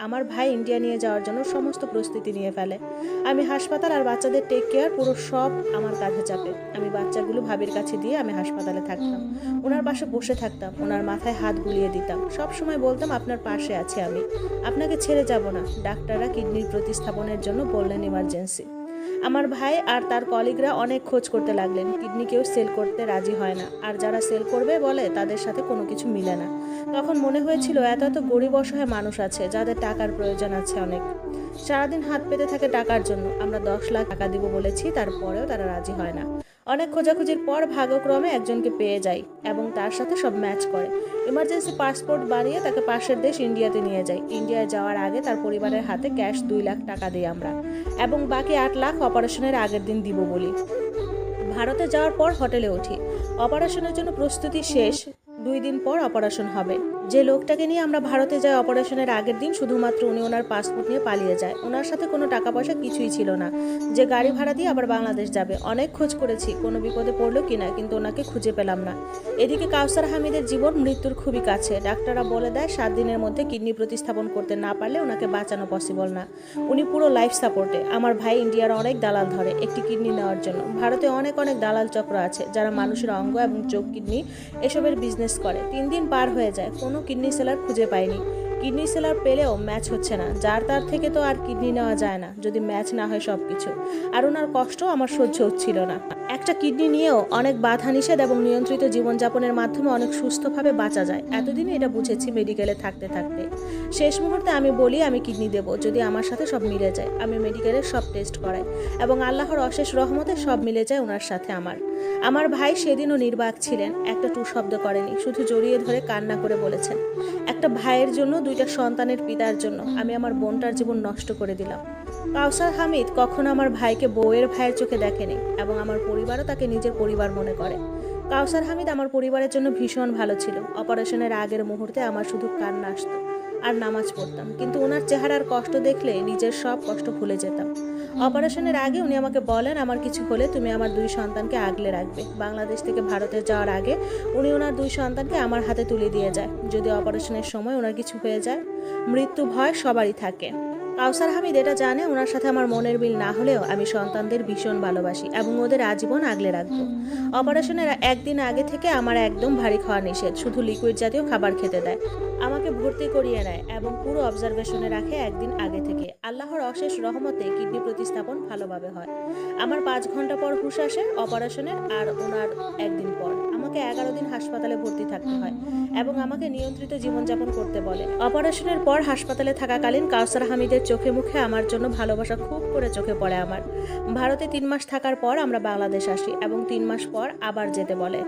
আমার ভাই ইন্ডিয়া নিয়ে যাওয়ার জন্য সমস্ত প্রস্তুতি নিয়ে ফেলে। আমি হাসপাতাল আর বাচ্চাদের টেক কেয়ার পুরো সব আমার কাঁধে চাপে। আমি বাচ্চাগুলো ভাবির কাছে দিয়ে আমি হাসপাতালে থাকতাম, ওনার পাশে বসে থাকতাম, ওনার মাথায় হাত বুলিয়ে দিতাম, সব সময় বলতাম আপনার পাশে আছি আমি, আপনাকে ছেড়ে যাব না। ডাক্তাররা কিডনির প্রতিস্থাপনের জন্য বললেন ইমার্জেন্সি। আমার ভাই আর তার কলিগরা অনেক খোঁজ করতে লাগলেন। কিডনি কেউ সেল করতে রাজি হয় না, আর যারা সেল করবে বলে তাদের সাথে কোনো কিছু মিলে না। তখন মনে হয়েছিল এত এত গরিব অসহায় মানুষ আছে যাদের টাকার প্রয়োজন আছে অনেক, সারাদিন হাত পেতে থাকে টাকার জন্য। আমরা 10 লাখ টাকা দিব বলেছি, তারপরেও তারা রাজি হয় না। অনেক খোঁজাখুঁজির পর ভাগ্যক্রমে একজনকে পেয়ে যাই এবং তার সাথে সব ম্যাচ করে। ইমার্জেন্সি পাসপোর্ট বানিয়ে তাকে পাশের দেশ ইন্ডিয়াতে নিয়ে যাই। ইন্ডিয়ায় যাওয়ার আগে তার পরিবারের হাতে ক্যাশ 2 লাখ টাকা দিই আমরা, এবং বাকি 8 লাখ অপারেশনের আগের দিন দিব বলি। ভারতে যাওয়ার পর হোটেলে উঠি। অপারেশনের জন্য প্রস্তুতি শেষ। 2 দিন পর অপারেশন হবে। যে লোকটাকে নিয়ে আমরা ভারতে যাই অপারেশনের আগের দিন, শুধুমাত্র উনি ওনার পাসপোর্ট নিয়ে পালিয়ে যায়। ওনার সাথে কোনো টাকা পয়সা কিছুই ছিল না, যে গাড়ি ভাড়া দিয়ে আবার বাংলাদেশ যাবে। অনেক খোঁজ করেছি কোনো বিপদে পড়লো কিনা, কিন্তু ওনাকে খুঁজে পেলাম না। এদিকে কাউসার হামিদের জীবন মৃত্যুর খুবই কাছে। ডাক্তাররা বলে দেয় 7 দিনের মধ্যে কিডনি প্রতিস্থাপন করতে না পারলে ওনাকে বাঁচানো পসিবল না। উনি পুরো লাইফ সাপোর্টে। আমার ভাই ইন্ডিয়ার অনেক দালাল ধরে একটি কিডনি নেওয়ার জন্য। ভারতে অনেক অনেক দালাল চক্র আছে যারা মানুষের অঙ্গ এবং চোখ, কিডনি এসবের বিজনেস করে। 3 দিন পার হয়ে যায়, কোনো কিডনি সেলার খুঁজে পাইনি। কিডনি সেলার পেলেও ম্যাচ হচ্ছে না। যার তার থেকে তো আর কিডনি নেওয়া যায় না যদি ম্যাচ না হয় সব কিছু। আর ওনার কষ্ট আমার সহ্য হচ্ছিল না। একটা কিডনি নিয়েও অনেক বাধা নিষেধ এবং নিয়ন্ত্রিত জীবনযাপনের মাধ্যমে অনেক সুস্থভাবে বাঁচা যায়। এতদিনে এটা বুঝেছি মেডিকেলে থাকতে থাকতে। শেষ মুহূর্তে আমি বলি আমি কিডনি দেব যদি আমার সাথে সব মিলে যায়। আমি মেডিকেলের সব টেস্ট করাই এবং আল্লাহর অশেষ রহমতে সব মিলে যায় ওনার সাথে আমার ভাই সেদিনও নির্বাক ছিলেন। একটা টু শব্দ করেনি, শুধু জড়িয়ে ধরে কান্না করে বলেছেন, একটা ভাইয়ের জন্য, 2টা সন্তানের পিতার জন্য আমি আমার বোনটার জীবন নষ্ট করে দিলাম। কাউসার হামিদ কখনো আমার ভাইকে বউয়ের ভাইয়ের চোখে দেখেনি এবং আমার পরিবারও তাকে নিজের পরিবার মনে করে। কাউসার হামিদ আমার পরিবারের জন্য ভীষণ ভালো ছিল। অপারেশনের আগের মুহূর্তে আমার শুধু কান্না আসতো আর নামাজ পড়তাম, কিন্তু ওনার চেহারার কষ্ট দেখলে নিজের সব কষ্ট ভুলে যেতাম। অপারেশনের আগে উনি আমাকে বলেন আমার কিছু হলে তুমি আমার 2 সন্তানকে আগলে রাখবে। বাংলাদেশ থেকে ভারতে যাওয়ার আগে উনি ওনার 2 সন্তানকে আমার হাতে তুলে দিয়ে যায়। যদি অপারেশনের সময় ওনার কিছু হয়ে যায়, মৃত্যু ভয় সবারই থাকে। কাউসার হামিদ এটা জানে ওনার সাথে আমার মনের মিল না হলেও আমি সন্তানদের ভীষণ ভালোবাসি এবং ওদের আজীবন আগলে রাখবো। অপারেশনের একদিন আগে থেকে আমার একদম ভারী খাওয়া নিষেধ, শুধু লিকুইড জাতীয় খাবার খেতে দেয়। আমাকে ভর্তি করিয়ে নেয় এবং পুরো অবজারভেশনে রাখে একদিন আগে থেকে। আল্লাহর অশেষ রহমতে কিডনি প্রতিস্থাপন ভালোভাবে হয়। আমার 5 ঘন্টা পর হুঁশ আসে অপারেশনের, আর ওনার একদিন পর আমাকে 11 দিন হাসপাতালে ভর্তি থাকতে হয় এবং আমাকে নিয়ন্ত্রিত জীবনযাপন করতে বলে। অপারেশনের পর হাসপাতালে থাকাকালীন কাউসার হামিদের চোখে মুখে আমার জন্য ভালোবাসা খুব করে চোখে পড়ে আমার। ভারতে 3 মাস থাকার পর আমরা বাংলাদেশ আসি এবং 3 মাস পর আবার যেতে বলে।